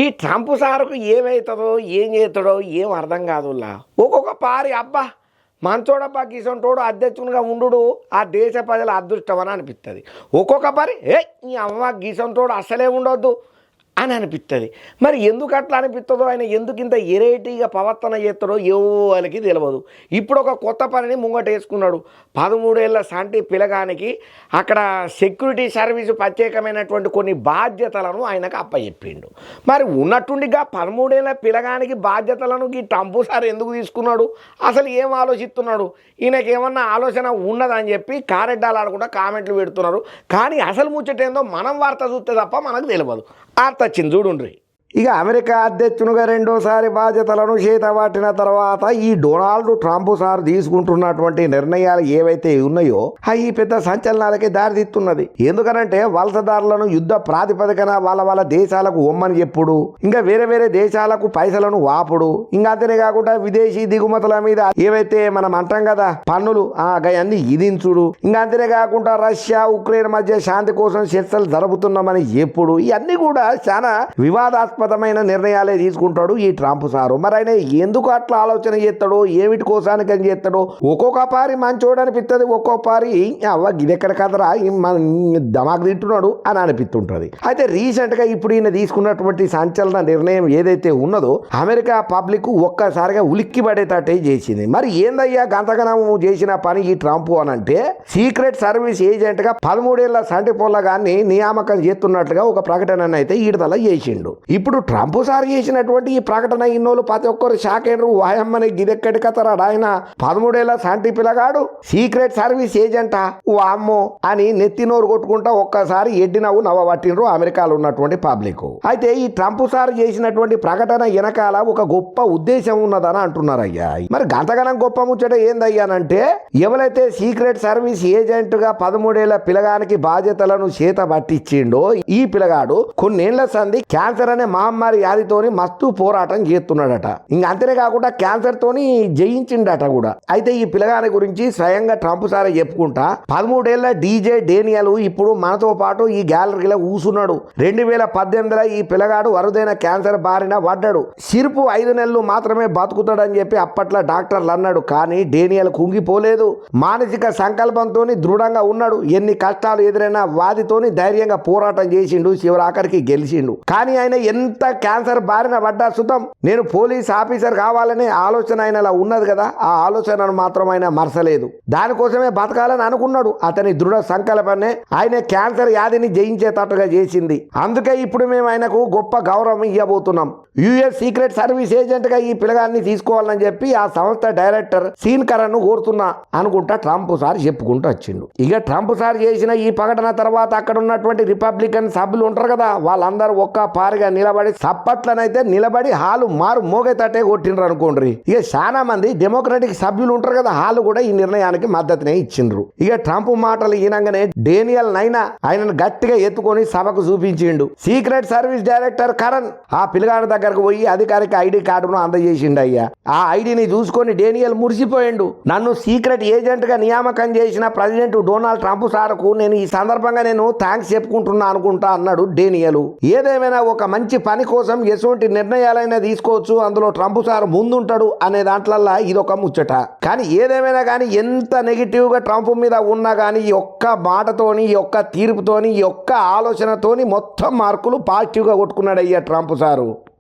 ఈ ట్రంప్ సార్కు ఏమవుతుందో ఏం చేస్తాడో ఏం అర్థం కాదుల్లా. ఒక్కొక్క పారి అబ్బా మంచోడబ్బా గిసంటోడు అధ్యక్షునిగా ఉండు ఆ దేశ ప్రజల అదృష్టం అని అనిపిస్తుంది. ఒక్కొక్క పారి ఈ అమ్మ గిసంటోడు అసలే ఉండొద్దు అని అనిపిస్తుంది. మరి ఎందుకు అట్లా అనిపిస్తుందో, ఆయన ఎందుకు ఇంత ఎరేటీగా ప్రవర్తన చేస్తాడో ఎవరికి తెలియదు. ఇప్పుడు ఒక కొత్త పనిని ముంగటేసుకున్నాడు. 13 ఏళ్ల సంటి పిల్లగానికి అక్కడ సెక్యూరిటీ సర్వీసు ప్రత్యేకమైనటువంటి కొన్ని బాధ్యతలను ఆయనకు అప్పచెప్పిండు. మరి ఉన్నట్టుండిగా 13 ఏళ్ల పిల్లగానికి బాధ్యతలను ఈ ట్రంప్ సార్ ఎందుకు తీసుకున్నాడు, అసలు ఏం ఆలోచిస్తున్నాడు, ఈయనకేమన్నా ఆలోచన ఉన్నదని చెప్పి కారెడ్డాలు ఆడకుండా కామెంట్లు పెడుతున్నారు. కానీ అసలు ముచ్చటేందో మనం వార్త చూస్తే తప్ప మనకు తెలియదు. అర్థొచ్చింది చూడుండ్రి. ఇక అమెరికా అధ్యక్షునిగా రెండోసారి బాధ్యతలను చేతబట్టిన తర్వాత ఈ డొనాల్డ్ ట్రంప్ సార్ తీసుకుంటున్నటువంటి నిర్ణయాలు ఏవైతే ఉన్నాయో అవి పెద్ద సంచలనాలకే దారితీస్తున్నది. ఎందుకనంటే వలసదారులను యుద్ధ ప్రాతిపదికన వాళ్ళ దేశాలకు ఒమ్మని చెప్పుడు, ఇంకా వేరే వేరే దేశాలకు పైసలను వాపుడు, ఇంకా అంతనే కాకుండా విదేశీ దిగుమతుల మీద ఏవైతే మనం అంటాం కదా పన్నులు అవన్నీ విధించుడు, ఇంకా అంతనే కాకుండా రష్యా ఉక్రెయిన్ మధ్య శాంతి కోసం చర్చలు జరుపుతున్నామని చెప్పుడు, ఇవన్నీ కూడా చాలా వివాదాస్పద నిర్ణయాలే తీసుకుంటాడు ఈ ట్రంప్ సారు. మరి ఆయన ఎందుకు అట్లా ఆలోచన చేస్తాడో, ఏమిటి కోసానికి అని చేస్తాడో, ఒక్కొక్క పారి మంచోడు అనిపిస్తుంది, ఒక్కొక్క పారి అవ్వ గిదెక్కడ కదరా దమాకు తింటున్నాడు అని అనిపిస్తుంటది. అయితే రీసెంట్ గా ఇప్పుడు ఈయన తీసుకున్నటువంటి సంచలన నిర్ణయం ఏదైతే ఉన్నదో అమెరికా పబ్లిక్ ఒక్కసారిగా ఉలిక్కి పడేటట్టే చేసింది. మరి ఏందయ్యా గంతగనం చేసిన పని ఈ ట్రంప్ అని అంటే, సీక్రెట్ సర్వీస్ ఏజెంట్ గా 13 ఏళ్ల సంటి పొల్లగాన్ని నియామకం చేస్తున్నట్లుగా ఒక ప్రకటన అయితే ఈడతల చేసిండు. ఇప్పుడు ట్రంప్ సార్ చేసినటువంటి ఈ ప్రకటన ఇన్నోళ్ళు ప్రతి ఒక్కరు షాక్ అయినరు. వాయమ్మని గిదెక్కడి కతరాడు, ఆయన 13 ఏళ్ల సంటి పిల్లగాడు సీక్రెట్ సర్వీస్ ఏజెంటా వామ్మో అని నెత్తినోరు కొట్టుకుంటా ఒక్కసారి ఎడ్డి నవ్వు పట్టినరు అమెరికాలో ఉన్నటువంటి పబ్లిక్. అయితే ఈ ట్రంప్ సార్ చేసినటువంటి ప్రకటన వెనకాల ఒక గొప్ప ఉద్దేశం ఉన్నదని అంటున్నారయ్యా. మరి గంతగనం గొప్ప ముచ్చట ఏందయ్యానంటే, ఎవరైతే సీక్రెట్ సర్వీస్ ఏజెంట్ గా 13 ఏళ్ల పిల్లగానికి బాధ్యతలను చేత పట్టించిండో ఈ పిల్లగాడు కొన్నేళ్ల సంది క్యాన్సర్ అనే మహమ్మారి వ్యాధితోని మస్తు పోరాటం చేస్తున్నాడట. ఇంకా అంతనే కాకుండా క్యాన్సర్ తోని జయించిండట కూడా. అయితే ఈ పిల్లగాని గురించి స్వయంగా ట్రంప్ సారే చెప్పుకుంటా 13 ఏళ్ల డీజే డేనియల్ ఇప్పుడు మనతో పాటు ఈ గ్యాలరీలో కూసున్నాడు. 2018లో ఈ పిల్లగాడు అరుదైన క్యాన్సర్ బారిన పడ్డాడు. సిరుపు 5 నెలలు మాత్రమే బతుకుతాడని చెప్పి అప్పట్లో డాక్టర్లు అన్నాడు. కానీ డేనియల్ కుంగిపోలేదు. మానసిక సంకల్పంతో దృఢంగా ఉన్నాడు. ఎన్ని కష్టాలు ఎదురైనా వాదితోని ధైర్యంగా పోరాటం చేసిండు. చివరాఖరికి గెలిచిండు. కానీ ఆయన ఎంత క్యాన్సర్ బారిన పడ్డా సుతం నేను పోలీస్ ఆఫీసర్ కావాలనే ఆలోచన ఆయనలా ఉన్నది కదా, ఆ ఆలోచనను మాత్రం ఆయన మరసలేదు. దానికోసమే బతకాలని అనుకున్నాడు. అతని దృఢ సంకల్పనే ఆయన క్యాన్సర్ వ్యాధిని జయించేటట్టుగా చేసింది. అందుకే ఇప్పుడు మేము ఆయనకు గొప్ప గౌరవం ఇవ్వబోతున్నాం. యుఎస్ సీక్రెట్ సర్వీస్ ఏజెంట్ గా ఈ పిల్లగాన్ని తీసుకోవాలని చెప్పి ఆ సంస్థ డైరెక్టర్ సీన్ కరణ్ కోరుతున్నా అనుకుంటా ట్రంప్ సార్ చెప్పుకుంటూ వచ్చిండు. ఇక ట్రంప్ సార్ చేసిన ఈ ప్రకటన తర్వాత అక్కడ ఉన్నటువంటి రిపబ్లికన్ సభ్యులు ఉంటారు కదా, వాళ్ళందరూ ఒక్క పారిగా నిలబడి సప్పట్లనైతే నిలబడి హాలు మారు మోగేతట్టే కొట్టిండ్రు అనుకోండి. ఇక చాలా మంది డెమోక్రటిక్ సభ్యులు ఉంటారు కదా, హాలు కూడా ఈ నిర్ణయానికి మద్దతునే ఇచ్చిండ్రు. ఇక ట్రంప్ మాటలు ఈనంగానే డేనియల్ నైనా ఆయనను గట్టిగా ఎత్తుకొని సభకు చూపించిండు. సీక్రెట్ సర్వీస్ డైరెక్టర్ కరణ్ ఆ పిల్లగాడి దగ్గరకు పోయి అధికారిక ఐడి కార్డును అందజేసిండు. అయ్యా ఆ ఐడిని చూసుకొని డేనియల్ మురిసిపోయిండు. నన్ను సీక్రెట్ ఏజెంట్ గా నియామకం చేసిన ప్రెసిడెంట్ డొనాల్డ్ ట్రంప్ సార్కు నేను ఈ సందర్భంగా నేను థ్యాంక్స్ చెప్పుకుంటున్నా అనుకుంటా అన్నాడు డేనియల్. ఏదేమైనా ఒక మంచి పని కోసం ఎటువంటి నిర్ణయాలైనా తీసుకోవచ్చు, అందులో ట్రంప్ సార్ ముందుంటాడు అనే దాంట్లల్లా ఇదొక ముచ్చట. కానీ ఏదేమైనా కానీ ఎంత నెగిటివ్ గా ట్రంప్ మీద ఉన్నా కానీ ఈ ఒక్క మాటతోని, ఈ ఒక్క తీర్పుతోని, ఈ ఒక్క ఆలోచనతోని మొత్తం మార్కులు పాజిటివ్ గా కొట్టుకున్నాడు అయ్యా ట్రంప్ సారు.